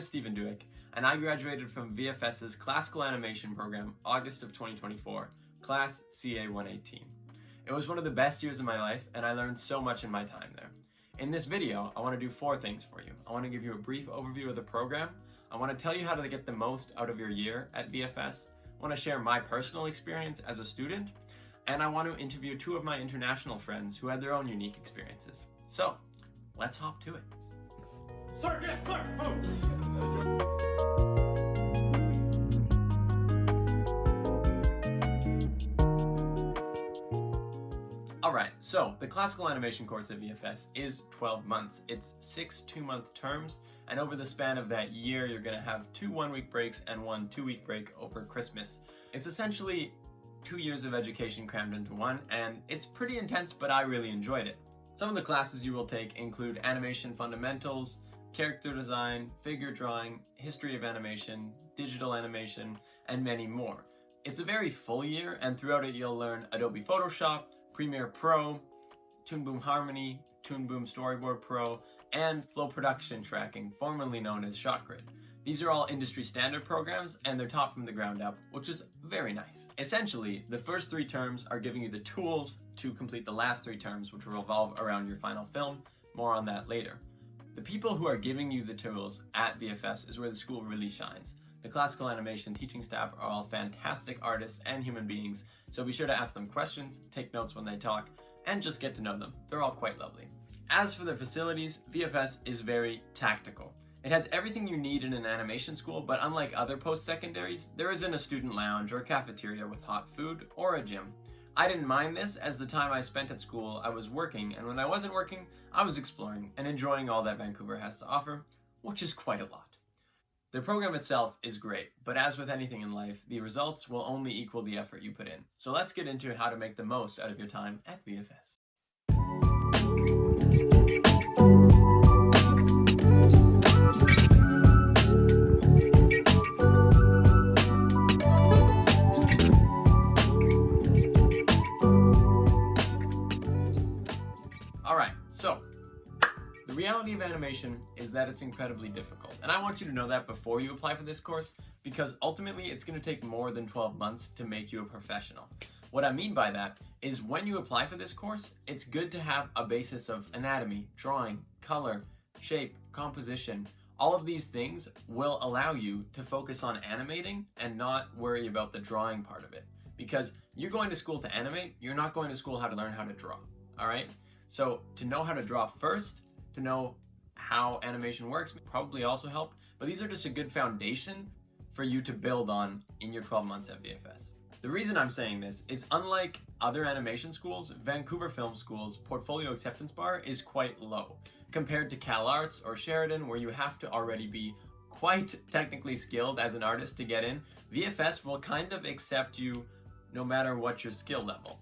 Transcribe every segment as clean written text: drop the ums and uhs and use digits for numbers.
is Stephen Duick, and I graduated from VFS's Classical Animation program August of 2024, class CA118. It was one of the best years of my life, and I learned so much in my time there. In this video, I want to do 4 things for you. I want to give you a brief overview of the program. I want to tell you how to get the most out of your year at VFS. I want to share my personal experience as a student, and I want to interview 2 of my international friends who had their own unique experiences. So, let's hop to it. Sir, yes, sir! Oh. Alright, so the classical animation course at VFS is 12 months. It's 6 2-month terms, and over the span of that year, you're going to have 2 1-week breaks and 1 2-week break over Christmas. It's essentially 2 years of education crammed into one, and it's pretty intense, but I really enjoyed it. Some of the classes you will take include animation fundamentals, character design, figure drawing, history of animation, digital animation, and many more. It's a very full year, and throughout it you'll learn Adobe Photoshop, Premiere Pro, Toon Boom Harmony, Toon Boom Storyboard Pro, and Flow Production Tracking, formerly known as ShotGrid. These are all industry standard programs, and they're taught from the ground up, which is very nice. Essentially, the first 3 terms are giving you the tools to complete the last 3 terms, which will revolve around your final film. More on that later. The people who are giving you the tools at VFS is where the school really shines. The classical animation teaching staff are all fantastic artists and human beings, so be sure to ask them questions, take notes when they talk, and just get to know them. They're all quite lovely. As for the facilities, VFS is very tactical. It has everything you need in an animation school, but unlike other post-secondaries, there isn't a student lounge or a cafeteria with hot food or a gym. I didn't mind this, as the time I spent at school I was working, and when I wasn't working, I was exploring and enjoying all that Vancouver has to offer, which is quite a lot. The program itself is great, but as with anything in life, the results will only equal the effort you put in. So let's get into how to make the most out of your time at VFS. Alright, so the reality of animation is that it's incredibly difficult, and I want you to know that before you apply for this course, because ultimately it's going to take more than 12 months to make you a professional. What I mean by that is when you apply for this course, it's good to have a basis of anatomy, drawing, color, shape, composition. All of these things will allow you to focus on animating and not worry about the drawing part of it. Because you're going to school to animate, you're not going to school how to learn how to draw, alright? So to know how to draw first, to know how animation works probably also help, but these are just a good foundation for you to build on in your 12 months at VFS. The reason I'm saying this is unlike other animation schools, Vancouver Film School's portfolio acceptance bar is quite low. Compared to Cal Arts or Sheridan, where you have to already be quite technically skilled as an artist to get in, VFS will kind of accept you no matter what your skill level,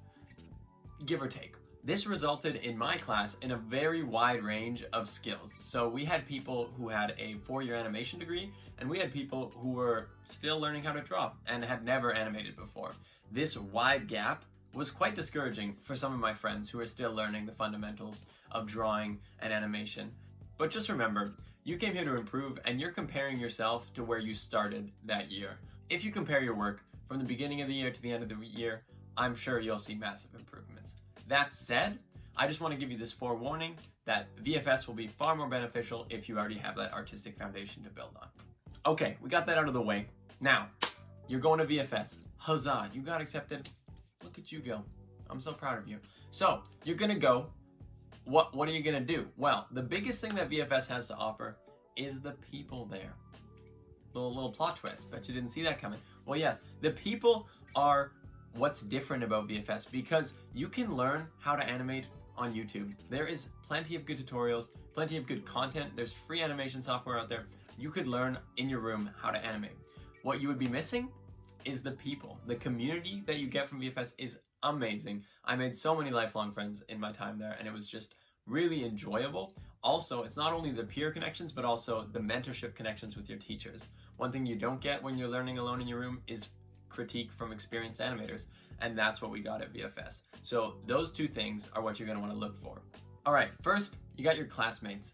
give or take. This resulted in my class in a very wide range of skills. So we had people who had a 4-year animation degree, and we had people who were still learning how to draw and had never animated before. This wide gap was quite discouraging for some of my friends who are still learning the fundamentals of drawing and animation. But just remember, you came here to improve, and you're comparing yourself to where you started that year. If you compare your work from the beginning of the year to the end of the year, I'm sure you'll see massive improvements. That said, I just want to give you this forewarning that VFS will be far more beneficial if you already have that artistic foundation to build on. Okay, we got that out of the way. Now, you're going to VFS. Huzzah, you got accepted. Look at you go. I'm so proud of you. So, you're going to go. What are you going to do? Well, the biggest thing that VFS has to offer is the people there. Little plot twist, bet you didn't see that coming. Well, yes, the people are what's different about VFS, because you can learn how to animate on YouTube. There is plenty of good tutorials, plenty of good content. There's free animation software out there. You could learn in your room how to animate. What you would be missing is the people. The community that you get from VFS is amazing. I made so many lifelong friends in my time there, and it was just really enjoyable. Also, it's not only the peer connections, but also the mentorship connections with your teachers. One thing you don't get when you're learning alone in your room is critique from experienced animators, and that's what we got at VFS. So those 2 things are what you're going to want to look for. All right, first, you got your classmates.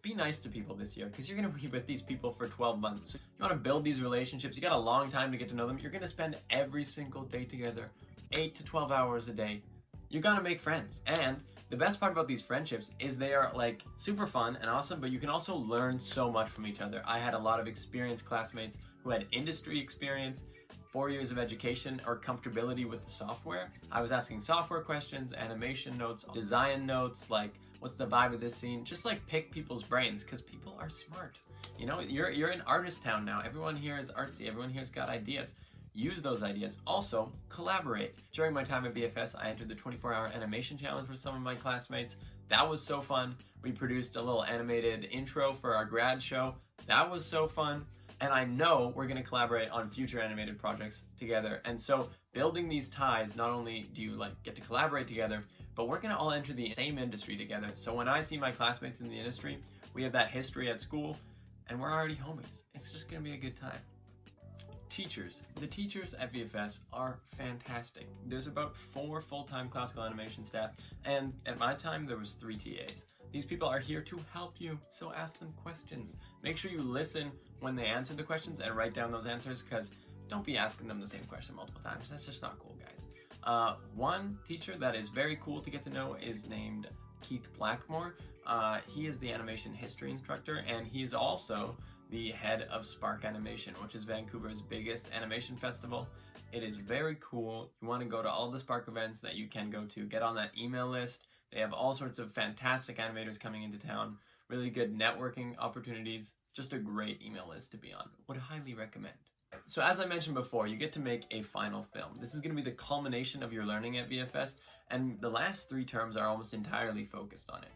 be nice to people this year because you're going to be with these people for 12 months. You want to build these relationships. You got a long time to get to know them. You're going to spend every single day together, 8 to 12 hours a day. You got to make friends. And the best part about these friendships is they are like super fun and awesome, but you can also learn so much from each other. I had a lot of experienced classmates who had industry experience, 4 years of education, or comfortability with the software. I was asking software questions, animation notes, design notes, like what's the vibe of this scene? Just like pick people's brains because people are smart. You know, you're in artist town now. Everyone here is artsy. Everyone here's got ideas. Use those ideas. Also, collaborate. During my time at VFS, I entered the 24-hour animation challenge with some of my classmates. That was so fun. We produced a little animated intro for our grad show. That was so fun. And I know we're going to collaborate on future animated projects together. And so building these ties, not only do you like get to collaborate together, but we're going to all enter the same industry together. So when I see my classmates in the industry, we have that history at school and we're already homies. It's just going to be a good time. Teachers. The teachers at VFS are fantastic. There's about 4 full-time classical animation staff, and at my time there was 3 TAs. These people are here to help you, so ask them questions. Make sure you listen when they answer the questions and write down those answers, because don't be asking them the same question multiple times. That's just not cool, guys. One teacher that is very cool to get to know is named Keith Blackmore. He is the animation history instructor, and he is also the head of Spark Animation, which is Vancouver's biggest animation festival. It is very cool. You want to go to all the Spark events that you can go to. Get on that email list. They have all sorts of fantastic animators coming into town. Really good networking opportunities. Just a great email list to be on. Would highly recommend. So as I mentioned before, you get to make a final film. This is going to be the culmination of your learning at VFS, and the last 3 terms are almost entirely focused on it.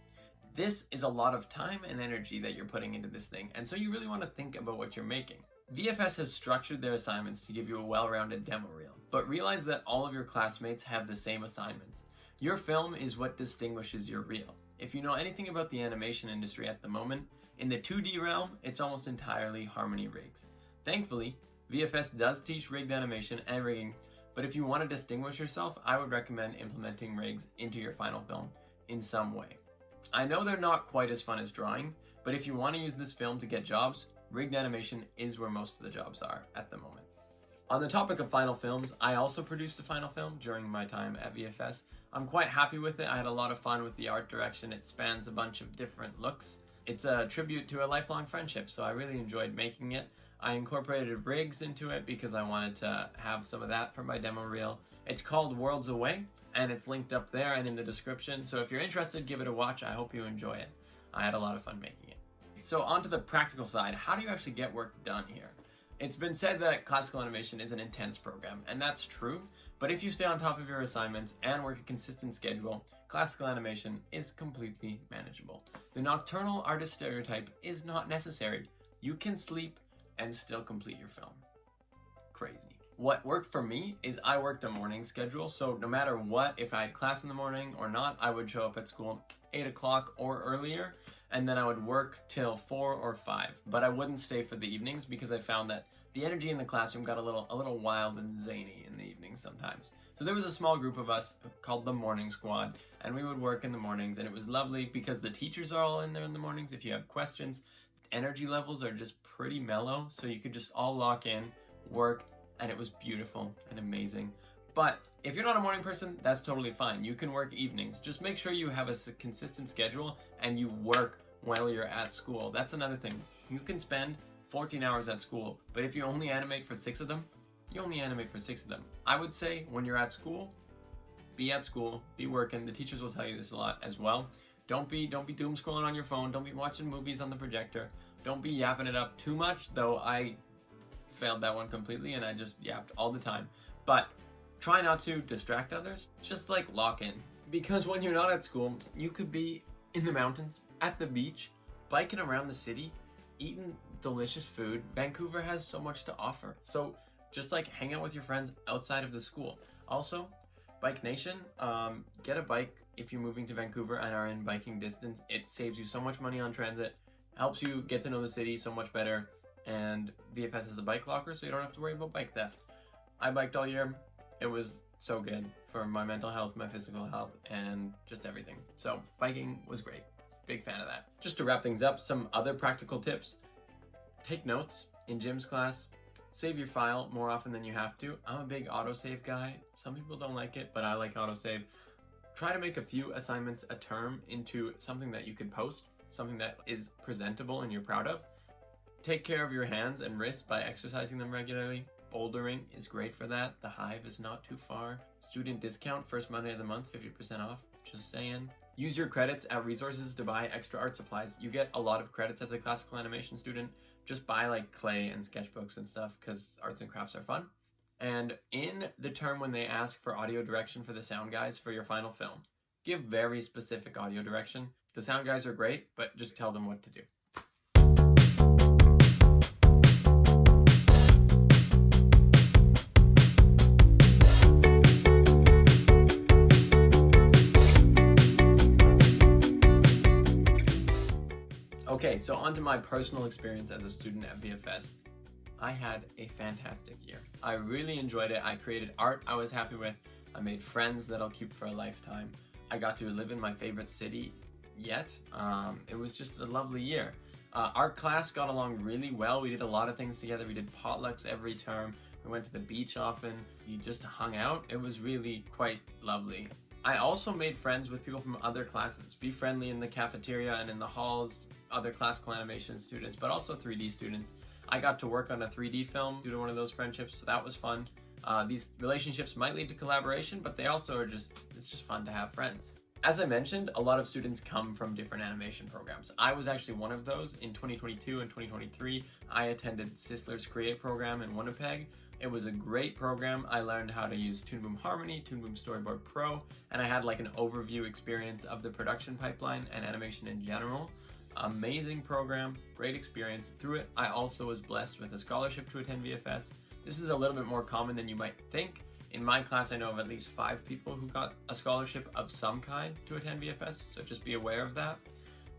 This is a lot of time and energy that you're putting into this thing, and so you really want to think about what you're making. VFS has structured their assignments to give you a well-rounded demo reel, but realize that all of your classmates have the same assignments. Your film is what distinguishes your reel. If you know anything about the animation industry at the moment, in the 2D realm, it's almost entirely Harmony rigs. Thankfully, VFS does teach rigged animation and rigging, but if you want to distinguish yourself, I would recommend implementing rigs into your final film in some way. I know they're not quite as fun as drawing, but if you want to use this film to get jobs, rigged animation is where most of the jobs are at the moment. On the topic of final films, I also produced a final film during my time at VFS. I'm quite happy with it. I had a lot of fun with the art direction. It spans a bunch of different looks. It's a tribute to a lifelong friendship, so I really enjoyed making it. I incorporated rigs into it because I wanted to have some of that for my demo reel. It's called Worlds Away, and it's linked up there and in the description, so if you're interested, give it a watch. I hope you enjoy it. I had a lot of fun making it. So on to the practical side, how do you actually get work done here? It's been said that classical animation is an intense program, and that's true, but if you stay on top of your assignments and work a consistent schedule, classical animation is completely manageable. The nocturnal artist stereotype is not necessary. You can sleep and still complete your film. Crazy. What worked for me is I worked a morning schedule, so no matter what, if I had class in the morning or not, I would show up at school 8 o'clock or earlier, and then I would work till 4 or 5. But I wouldn't stay for the evenings because I found that the energy in the classroom got a little wild and zany in the evenings sometimes. So there was a small group of us called the Morning Squad, and we would work in the mornings, and it was lovely because the teachers are all in there in the mornings. If you have questions, energy levels are just pretty mellow, so you could just all lock in, work, and it was beautiful and amazing. But if you're not a morning person, that's totally fine. You can work evenings. Just make sure you have a consistent schedule and you work while you're at school. That's another thing. You can spend 14 hours at school, but if you only animate for 6 of them, you only animate for 6 of them. I would say when you're at school, be working. The teachers will tell you this a lot as well. Don't be doom scrolling on your phone. Don't be watching movies on the projector. Don't be yapping it up too much, though I failed that one completely and I just yapped all the time. But try not to distract others. Just like lock in. Because when you're not at school, you could be in the mountains, at the beach, biking around the city, eating delicious food. Vancouver has so much to offer. So just like hang out with your friends outside of the school. Also, Bike Nation, get a bike if you're moving to Vancouver and are in biking distance. It saves you so much money on transit, helps you get to know the city so much better, and VFS has a bike locker so you don't have to worry about bike theft. I biked all year. It was so good for my mental health, my physical health, and just everything. So biking was great. Big fan of that. Just to wrap things up, some other practical tips. Take notes in Jim's class. Save your file more often than you have to. I'm a big autosave guy. Some people don't like it, but I like autosave. Try to make a few assignments a term into something that you can post, something that is presentable and you're proud of. Take care of your hands and wrists by exercising them regularly. Bouldering is great for that. The Hive is not too far. Student discount, first Monday of the month, 50% off. Just saying. Use your credits at resources to buy extra art supplies. You get a lot of credits as a classical animation student. Just buy like clay and sketchbooks and stuff because arts and crafts are fun. And in the term when they ask for audio direction for the sound guys for your final film, give very specific audio direction. The sound guys are great, but just tell them what to do. Okay, so on to my personal experience as a student at VFS. I had a fantastic year. I really enjoyed it. I created art I was happy with. I made friends that I'll keep for a lifetime. I got to live in my favorite city yet. It was just a lovely year. Art class got along really well. We did a lot of things together. We did potlucks every term. We went to the beach often. We just hung out. It was really quite lovely. I also made friends with people from other classes. Be friendly in the cafeteria and in the halls, other classical animation students, but also 3D students. I got to work on a 3D film due to one of those friendships, so that was fun. These relationships might lead to collaboration, but they also are it's just fun to have friends. As I mentioned, a lot of students come from different animation programs. I was actually one of those. In 2022 and 2023, I attended Sisler's Create program in Winnipeg. It was a great program. I learned how to use Toon Boom Harmony, Toon Boom Storyboard Pro, and I had like an overview experience of the production pipeline and animation in general. Amazing program, great experience. Through it, I also was blessed with a scholarship to attend VFS. This is a little bit more common than you might think. In my class, I know of at least 5 people who got a scholarship of some kind to attend VFS, so just be aware of that.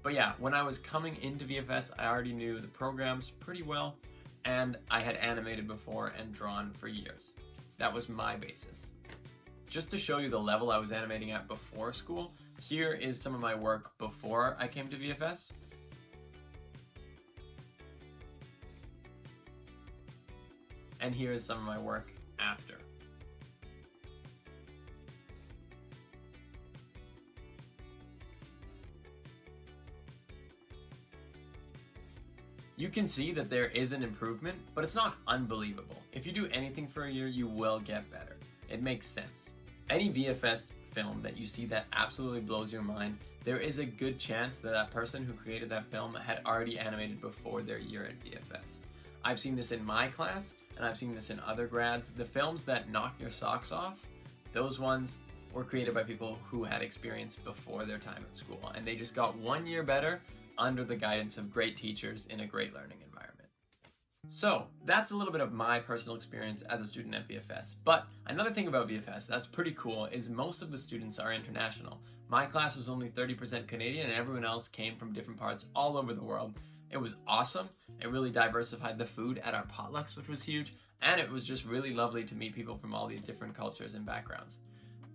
But yeah, when I was coming into VFS, I already knew the programs pretty well, and I had animated before and drawn for years. That was my basis. Just to show you the level I was animating at before school, here is some of my work before I came to VFS. And here is some of my work after. You can see that there is an improvement, but it's not unbelievable. If you do anything for a year, you will get better. It makes sense. Any VFS film that you see that absolutely blows your mind, there is a good chance that that person who created that film had already animated before their year at VFS. I've seen this in my class, and I've seen this in other grads. The films that knock your socks off, those ones were created by people who had experience before their time at school, and they just got 1 year better under the guidance of great teachers in a great learning environment. So that's a little bit of my personal experience as a student at VFS. But another thing about VFS that's pretty cool is most of the students are international. My class was only 30% Canadian and everyone else came from different parts all over the world. It was awesome. It really diversified the food at our potlucks, which was huge. And it was just really lovely to meet people from all these different cultures and backgrounds.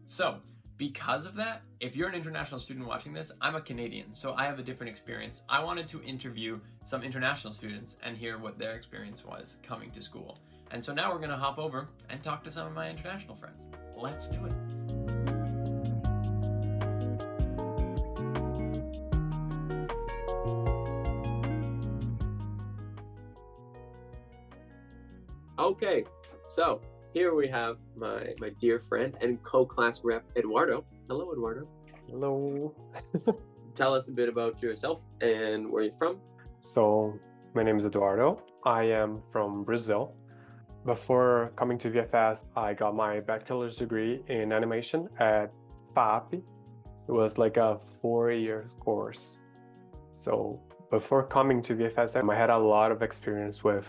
So because of that, if you're an international student watching this, I'm a Canadian, so I have a different experience. I wanted to interview some international students and hear what their experience was coming to school. And so now we're gonna hop over and talk to some of my international friends. Let's do it. Okay, so here we have my dear friend and co-class rep, Eduardo. Hello, Eduardo. Hello. Tell us a bit about yourself and where you're from. So, my name is Eduardo. I am from Brazil. Before coming to VFS, I got my bachelor's degree in animation at FAP. It was like a 4-year course. So, before coming to VFS, I had a lot of experience with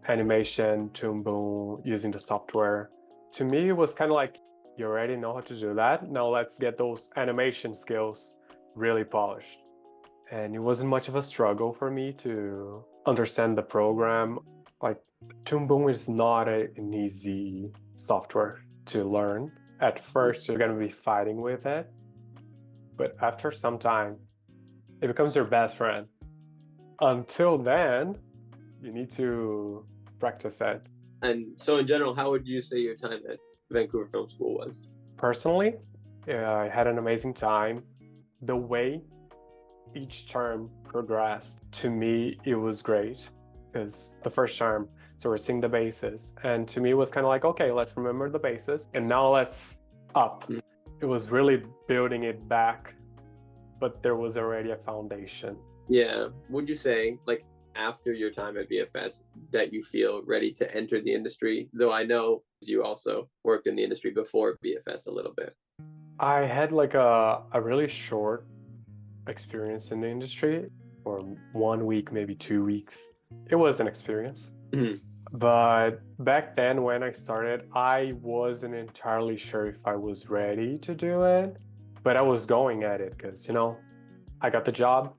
animation, Toon Boom, using the software. To me, it was kind of like, you already know how to do that. Now let's get those animation skills really polished. And it wasn't much of a struggle for me to understand the program. Like, Toon Boom is not an easy software to learn. At first, you're going to be fighting with it. But after some time, it becomes your best friend. Until then, you need to practice it. And so in general, how would you say your time at Vancouver Film School was? Personally, I had an amazing time. The way each term progressed, to me, it was great. Because the first term, so we're seeing the bases. And to me, it was kind of like, okay, let's remember the bases. And now let's up. It was really building it back, but there was already a foundation. Yeah. Would you say, like, after your time at VFS, that you feel ready to enter the industry? Though I know you also worked in the industry before VFS a little bit. I had like a really short experience in the industry for 1 week, maybe 2 weeks. It was an experience. Mhm. But back then when I started, I wasn't entirely sure if I was ready to do it, but I was going at it because, you know, I got the job.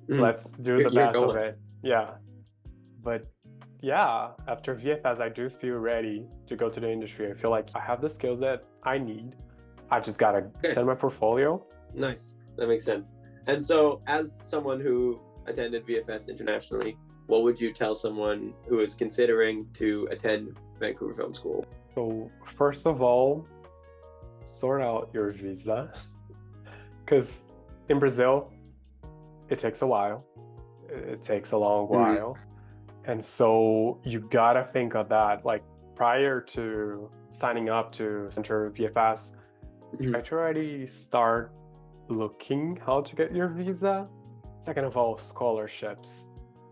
Let's do the You're best of going. it. Yeah. But yeah, after VFS, I do feel ready to go to the industry. I feel like I have the skills that I need. I just got to send my portfolio. Nice. That makes sense. And so as someone who attended VFS internationally, what would you tell someone who is considering to attend Vancouver Film School? So first of all, sort out your visa. Because in Brazil, it takes a while. It takes a long while. And so you gotta think of that. Like prior to signing up to enter VFS, try to already start looking how to get your visa. Second of all, scholarships.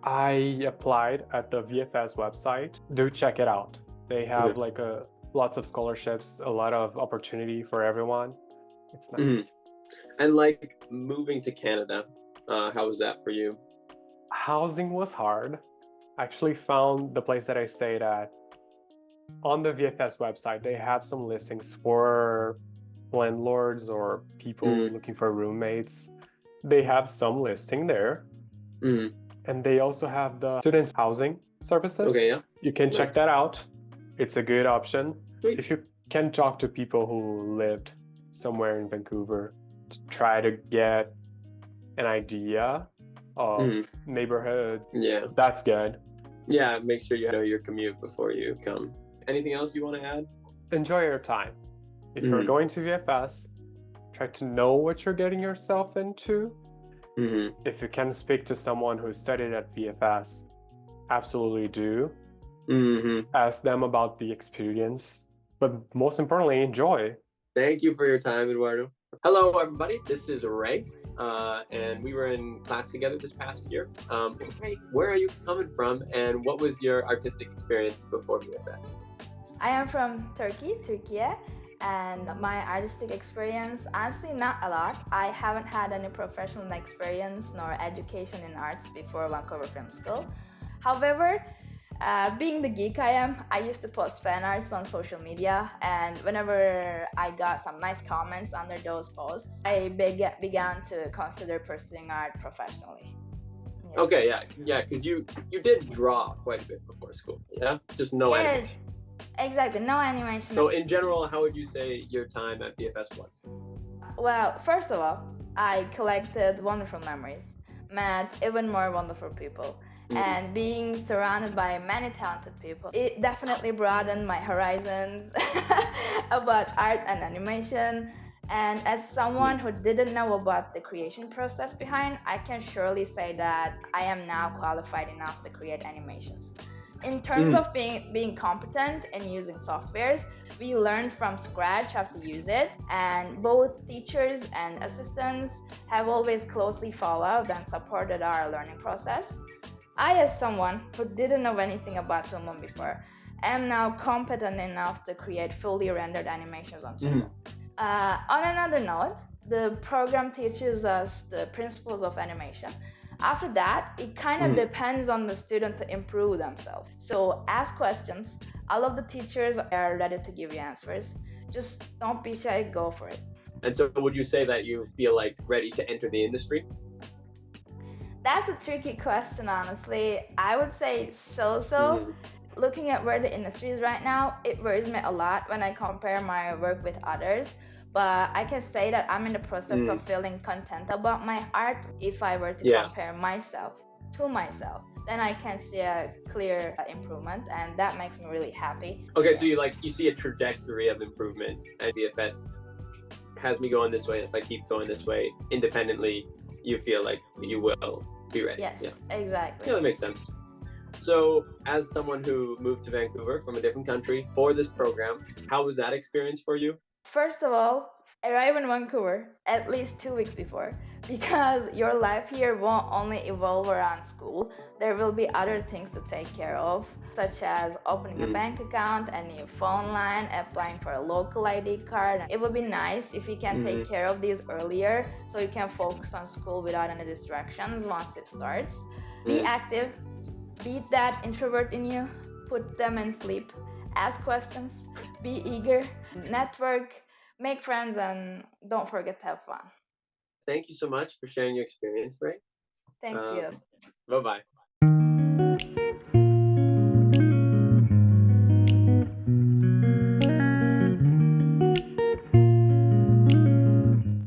I applied at the VFS website. Do check it out. They have like lots of scholarships, a lot of opportunity for everyone. It's nice. And like moving to Canada, how was that for you? Housing was hard. I actually found the place that I stayed at on the VFS website. They have some listings for landlords or people looking for roommates. They have some listing there. And they also have the students housing services. Okay, yeah. You can check that out. It's a good option. Sweet. If you can talk to people who lived somewhere in Vancouver to try to get an idea of neighborhood. Yeah. That's good. Yeah, make sure you know your commute before you come. Anything else you want to add? Enjoy your time. If you're going to VFS, try to know what you're getting yourself into. If you can speak to someone who studied at VFS, absolutely do. Ask them about the experience, but most importantly, enjoy. Thank you for your time, Eduardo. Hello, everybody. This is Ray, and we were in class together this past year. Ray, where are you coming from, and what was your artistic experience before VFS? I am from Turkey, and my artistic experience, honestly, not a lot. I haven't had any professional experience nor education in arts before Vancouver Film School. However, being the geek I am, I used to post fan arts on social media, and whenever I got some nice comments under those posts, I began to consider pursuing art professionally. Yes. Okay, yeah, because you did draw quite a bit before school, yeah? Just no animation. Exactly, no animation. So in general, how would you say your time at VFS was? Well, first of all, I collected wonderful memories, met even more wonderful people, and being surrounded by many talented people, it definitely broadened my horizons about art and animation. And as someone who didn't know about the creation process behind, I can surely say that I am now qualified enough to create animations. In terms of being competent in using softwares, we learned from scratch how to use it, and both teachers and assistants have always closely followed and supported our learning process. I, as someone who didn't know anything about Tumum before, am now competent enough to create fully rendered animations on Tumum. On another note, the program teaches us the principles of animation. After that, it kind of depends on the student to improve themselves. So ask questions. All of the teachers are ready to give you answers. Just don't be shy, go for it. And so would you say that you feel like ready to enter the industry? That's a tricky question, honestly. I would say so. Looking at where the industry is right now, it worries me a lot when I compare my work with others. but I can say that I'm in the process of feeling content about my art. If I were to compare myself to myself, then I can see a clear improvement, and that makes me really happy. Okay, so you see a trajectory of improvement, and VFS has me going this way. If I keep going this way independently, you feel like you will be ready. Yes, exactly. Yeah, that makes sense. So, as someone who moved to Vancouver from a different country for this program, how was that experience for you? First of all, arrive in Vancouver at least 2 weeks before, because your life here won't only evolve around school. There will be other things to take care of, such as opening a bank account, a new phone line, applying for a local ID card. It would be nice if you can take care of these earlier, so you can focus on school without any distractions once it starts. Be active, beat that introvert in you, put them in sleep, ask questions, be eager, network, make friends, and don't forget to have fun. Thank you so much for sharing your experience, Ray. Thank you. Bye-bye.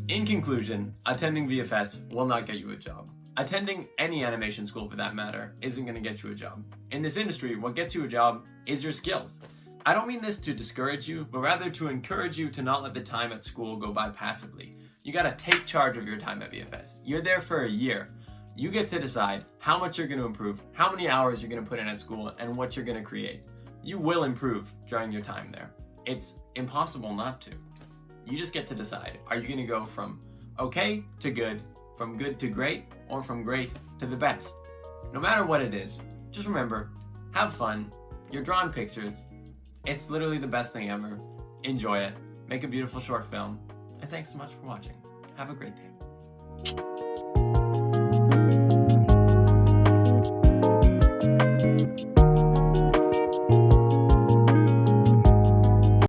In conclusion, attending VFS will not get you a job. Attending any animation school for that matter isn't going to get you a job. In this industry, what gets you a job is your skills. I don't mean this to discourage you, but rather to encourage you to not let the time at school go by passively. You gotta take charge of your time at VFS. You're there for a year. You get to decide how much you're gonna improve, how many hours you're gonna put in at school, and what you're gonna create. You will improve during your time there. It's impossible not to. You just get to decide. Are you gonna go from okay to good, from good to great, or from great to the best? No matter what it is, just remember, have fun. You're drawing pictures. It's literally the best thing ever. Enjoy it. Make a beautiful short film. And thanks so much for watching. Have a great day.